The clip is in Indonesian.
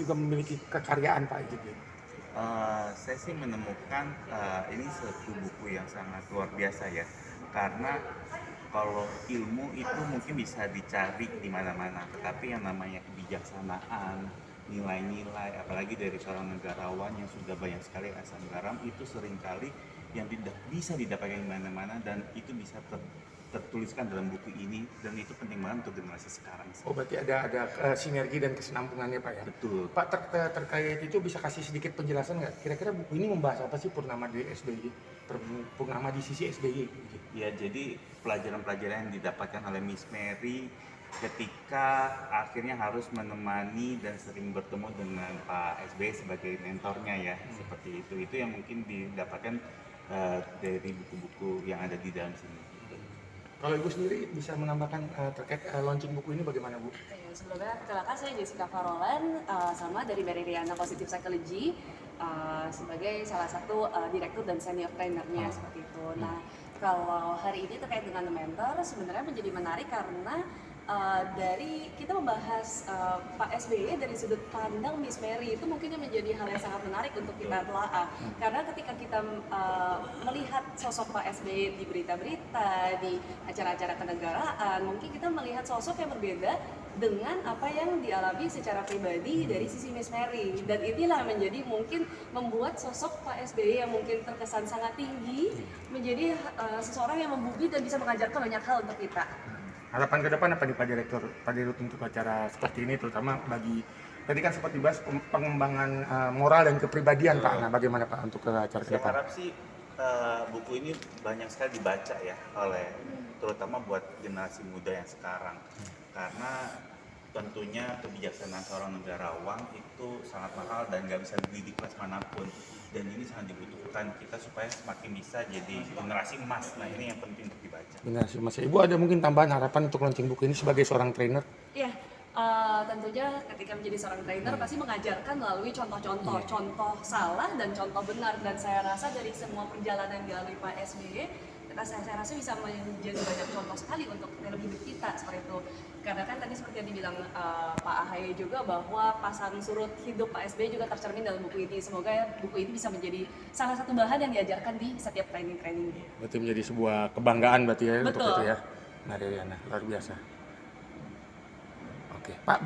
juga memiliki kekaryaan Pak gitu. Saya sih menemukan ini suatu buku yang sangat luar biasa ya, karena kalau ilmu itu mungkin bisa dicari di mana-mana, tetapi yang namanya kebijaksanaan, nilai-nilai, apalagi dari seorang negarawan yang sudah banyak sekali asam garam, itu seringkali yang tidak bisa didapatkan di mana-mana dan itu bisa tertuliskan dalam buku ini, dan itu penting banget untuk generasi sekarang sih. Oh berarti ada sinergi dan kesinambungannya Pak ya. Betul. Pak terkait itu bisa kasih sedikit penjelasan nggak? Kira-kira buku ini membahas apa sih Purnama di SBY? Purnama di sisi SBY gitu. Ya, jadi pelajaran-pelajaran yang didapatkan oleh Miss Mary ketika akhirnya harus menemani dan sering bertemu dengan Pak SBY sebagai mentornya ya, seperti itu. Itu yang mungkin didapatkan dari buku-buku yang ada di dalam sini. Kalau Ibu sendiri bisa menambahkan terkait launching buku ini bagaimana Bu? Sebelumnya perkenalkan saya Jessica Farolan, sama dari Meridiana Positive Psychology, sebagai salah satu direktur dan senior trainernya seperti itu. Nah, kalau hari ini terkait dengan mentor sebenarnya menjadi menarik karena dari kita membahas Pak SBY dari sudut pandang Miss Mary itu mungkin yang menjadi hal yang sangat menarik untuk kita telaah, karena ketika kita melihat sosok Pak SBY di berita-berita, di acara-acara kenegaraan, mungkin kita melihat sosok yang berbeda dengan apa yang dialami secara pribadi dari sisi Miss Mary, dan inilah menjadi mungkin membuat sosok Pak SBY yang mungkin terkesan sangat tinggi menjadi seseorang yang membumi dan bisa mengajarkan banyak hal untuk kita. Harapan ke depan apa nih Pak Direktur, Pak Dirut untuk acara seperti ini, terutama bagi tadi kan sempat dibahas pengembangan moral dan kepribadian Pak. Nah bagaimana Pak untuk acara ke Saya depan? harap sih buku ini banyak sekali dibaca ya oleh terutama buat generasi muda yang sekarang, karena tentunya kebijaksanaan seorang negarawan itu sangat mahal dan nggak bisa dibeli di kelas manapun, dan ini sangat dibutuhkan kita supaya semakin bisa jadi generasi emas. Nah ini yang penting untuk dibaca. Benar sih Mas. Ibu ada mungkin tambahan harapan untuk launching buku ini sebagai seorang trainer? Iya, tentunya ketika menjadi seorang trainer pasti mengajarkan melalui contoh-contoh, contoh salah dan contoh benar, dan saya rasa dari semua perjalanan yang dilalui Pak SBY, saya rasa bisa menjadi banyak contoh sekali untuk dalam hidup kita seperti itu. Karena kan tadi seperti yang dibilang Pak Ahaye juga bahwa pasang surut hidup Pak SBY juga tercermin dalam buku ini. Semoga buku ini bisa menjadi salah satu bahan yang diajarkan di setiap training-training. Berarti menjadi sebuah kebanggaan berarti ya. Betul. Untuk itu ya. Nah Riana, luar biasa. Oke Pak.